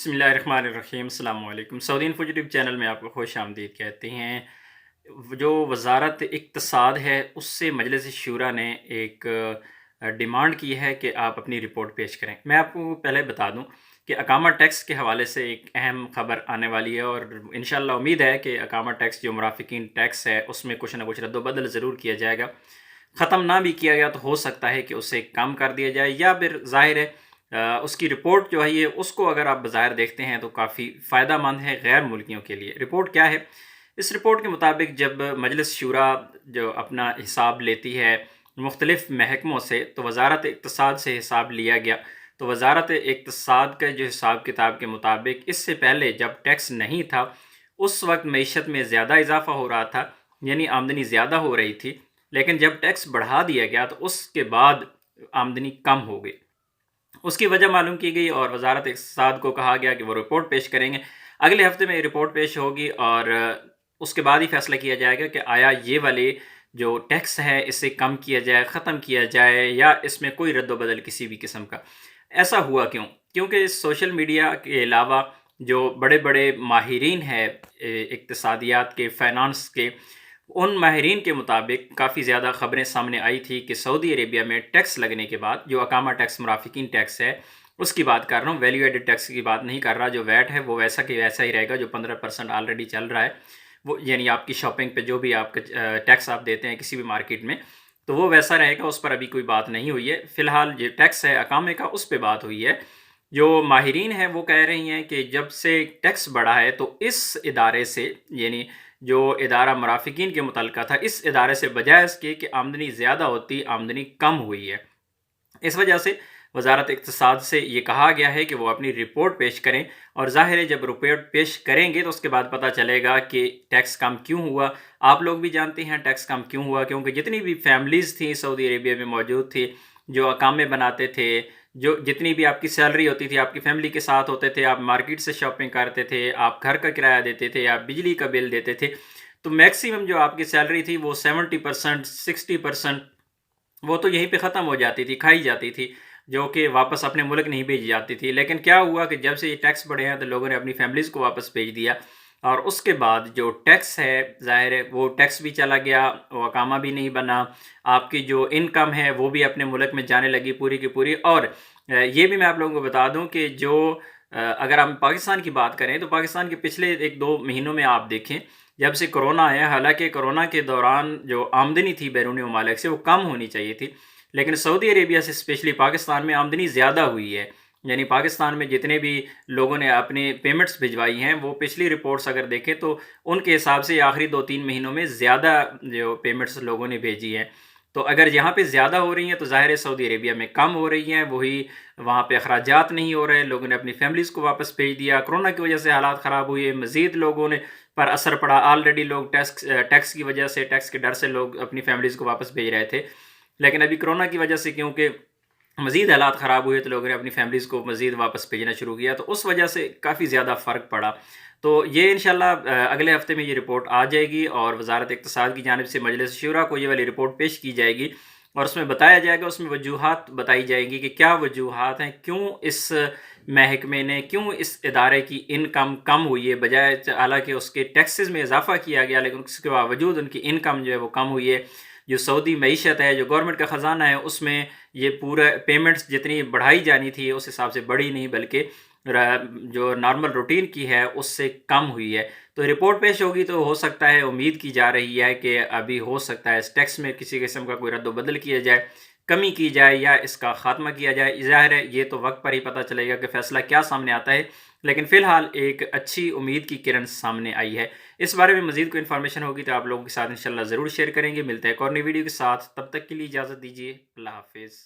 بسم اللہ الرحمن الرحیم، السلام علیکم۔ سعودی انفو یوٹیوب چینل میں آپ کو خوش آمدید کہتے ہیں۔ جو وزارت اقتصاد ہے اس سے مجلس شورا نے ایک ڈیمانڈ کی ہے کہ آپ اپنی رپورٹ پیش کریں۔ میں آپ کو پہلے بتا دوں کہ اقامہ ٹیکس کے حوالے سے ایک اہم خبر آنے والی ہے، اور انشاءاللہ امید ہے کہ اقامہ ٹیکس جو مرافقین ٹیکس ہے اس میں کچھ نہ کچھ رد و بدل ضرور کیا جائے گا۔ ختم نہ بھی کیا گیا تو ہو سکتا ہے کہ اسے کم کر دیا جائے، یا پھر ظاہر ہے اس کی رپورٹ جو ہے یہ اس کو اگر آپ بظاہر دیکھتے ہیں تو کافی فائدہ مند ہے غیر ملکیوں کے لیے۔ رپورٹ کیا ہے؟ اس رپورٹ کے مطابق جب مجلس شورا جو اپنا حساب لیتی ہے مختلف محکموں سے، تو وزارت اقتصاد سے حساب لیا گیا۔ تو وزارت اقتصاد کا جو حساب کتاب کے مطابق اس سے پہلے جب ٹیکس نہیں تھا اس وقت معیشت میں زیادہ اضافہ ہو رہا تھا، یعنی آمدنی زیادہ ہو رہی تھی، لیکن جب ٹیکس بڑھا دیا گیا تو اس کے بعد آمدنی کم ہو گئی۔ اس کی وجہ معلوم کی گئی اور وزارت اقتصاد کو کہا گیا کہ وہ رپورٹ پیش کریں گے۔ اگلے ہفتے میں یہ رپورٹ پیش ہوگی اور اس کے بعد ہی فیصلہ کیا جائے گا کہ آیا یہ والے جو ٹیکس ہے اسے کم کیا جائے، ختم کیا جائے، یا اس میں کوئی رد و بدل کسی بھی قسم کا۔ ایسا ہوا کیوں؟ کیونکہ سوشل میڈیا کے علاوہ جو بڑے بڑے ماہرین ہیں اقتصادیات کے، فائنانس کے، ان ماہرین کے مطابق کافی زیادہ خبریں سامنے آئی تھی کہ سعودی عربیہ میں ٹیکس لگنے کے بعد، جو اقامہ ٹیکس مرافقین ٹیکس ہے اس کی بات کر رہا ہوں، ویلیو ایڈڈ ٹیکس کی بات نہیں کر رہا، جو ویٹ ہے وہ ویسا کہ ویسا ہی رہے گا جو 15% آلریڈی چل رہا ہے، وہ یعنی آپ کی شاپنگ پہ جو بھی آپ کا ٹیکس آپ دیتے ہیں کسی بھی مارکیٹ میں، تو وہ ویسا رہے گا، اس پر ابھی کوئی بات نہیں ہوئی ہے۔ فی الحال جو ٹیکس ہے اقامے کا اس پہ بات ہوئی ہے۔ جو ماہرین ہیں وہ کہہ رہی ہیں کہ جب سے ٹیکس بڑھا ہے تو اس ادارے سے، یعنی جو ادارہ مرافقین کے متعلقہ تھا، اس ادارے سے بجائے اس کے کہ آمدنی زیادہ ہوتی آمدنی کم ہوئی ہے۔ اس وجہ سے وزارت اقتصاد سے یہ کہا گیا ہے کہ وہ اپنی رپورٹ پیش کریں، اور ظاہر ہے جب رپورٹ پیش کریں گے تو اس کے بعد پتہ چلے گا کہ ٹیکس کم کیوں ہوا۔ آپ لوگ بھی جانتے ہیں ٹیکس کم کیوں ہوا، کیونکہ جتنی بھی فیملیز تھیں سعودی عربیہ میں موجود تھی، جو اقامے بناتے تھے، جو جتنی بھی آپ کی سیلری ہوتی تھی آپ کی فیملی کے ساتھ ہوتے تھے، آپ مارکیٹ سے شاپنگ کرتے تھے، آپ گھر کا کرایہ دیتے تھے، آپ بجلی کا بل دیتے تھے، تو میکسیمم جو آپ کی سیلری تھی وہ 70%، 60% وہ تو یہیں پہ ختم ہو جاتی تھی، کھائی جاتی تھی، جو کہ واپس اپنے ملک نہیں بھیجی جاتی تھی۔ لیکن کیا ہوا کہ جب سے یہ ٹیکس بڑھے ہیں تو لوگوں نے اپنی فیملیز کو واپس بھیج دیا، اور اس کے بعد جو ٹیکس ہے ظاہر ہے وہ ٹیکس بھی چلا گیا، وہ اقامہ بھی نہیں بنا، آپ کی جو انکم ہے وہ بھی اپنے ملک میں جانے لگی پوری کی پوری۔ اور یہ بھی میں آپ لوگوں کو بتا دوں کہ جو اگر ہم پاکستان کی بات کریں تو پاکستان کے پچھلے 1-2 مہینوں میں آپ دیکھیں جب سے کرونا آیا، حالانکہ کرونا کے دوران جو آمدنی تھی بیرونی ممالک سے وہ کم ہونی چاہیے تھی، لیکن سعودی عربیہ سے اسپیشلی پاکستان میں آمدنی زیادہ ہوئی ہے۔ یعنی پاکستان میں جتنے بھی لوگوں نے اپنے پیمنٹس بھجوائی ہیں وہ پچھلی رپورٹس اگر دیکھیں تو ان کے حساب سے آخری 2-3 مہینوں میں زیادہ جو پیمنٹس لوگوں نے بھیجی ہیں۔ تو اگر یہاں پہ زیادہ ہو رہی ہیں تو ظاہر ہے سعودی عربیہ میں کم ہو رہی ہیں، وہی وہاں پہ اخراجات نہیں ہو رہے، لوگوں نے اپنی فیملیز کو واپس بھیج دیا، کرونا کی وجہ سے حالات خراب ہوئے، مزید لوگوں نے پر اثر پڑا، آلریڈی لوگ ٹیکس کی وجہ سے، ٹیکس کے ڈر سے لوگ اپنی فیملیز کو واپس بھیج رہے تھے، لیکن ابھی کرونا کی وجہ سے کیونکہ مزید حالات خراب ہوئے تو لوگوں نے اپنی فیملیز کو مزید واپس بھیجنا شروع کیا، تو اس وجہ سے کافی زیادہ فرق پڑا۔ تو یہ انشاءاللہ اگلے ہفتے میں یہ رپورٹ آ جائے گی، اور وزارت اقتصاد کی جانب سے مجلس شورا کو یہ والی رپورٹ پیش کی جائے گی، اور اس میں بتایا جائے گا، اس میں وجوہات بتائی جائیں گی کہ کیا وجوہات ہیں، کیوں اس محکمے نے، کیوں اس ادارے کی انکم کم ہوئی ہے، بجائے حالانکہ اس کے ٹیکسز میں اضافہ کیا گیا لیکن اس کے باوجود ان کی انکم جو ہے وہ کم ہوئی ہے۔ جو سعودی معیشت ہے، جو گورنمنٹ کا خزانہ ہے، اس میں یہ پورا پیمنٹس جتنی بڑھائی جانی تھی اس حساب سے بڑھی نہیں، بلکہ جو نارمل روٹین کی ہے اس سے کم ہوئی ہے۔ تو رپورٹ پیش ہوگی تو ہو سکتا ہے، امید کی جا رہی ہے کہ ابھی ہو سکتا ہے اس ٹیکس میں کسی قسم کا کوئی رد و بدل کیا جائے، کمی کی جائے، یا اس کا خاتمہ کیا جائے۔ ظاہر ہے یہ تو وقت پر ہی پتہ چلے گا کہ فیصلہ کیا سامنے آتا ہے، لیکن فی الحال ایک اچھی امید کی کرن سامنے آئی ہے۔ اس بارے میں مزید کوئی انفارمیشن ہوگی تو آپ لوگوں کے ساتھ انشاءاللہ ضرور شیئر کریں گے۔ ملتے ہیں ایک اور نئی ویڈیو کے ساتھ، تب تک کے لیے اجازت دیجیے، اللہ حافظ۔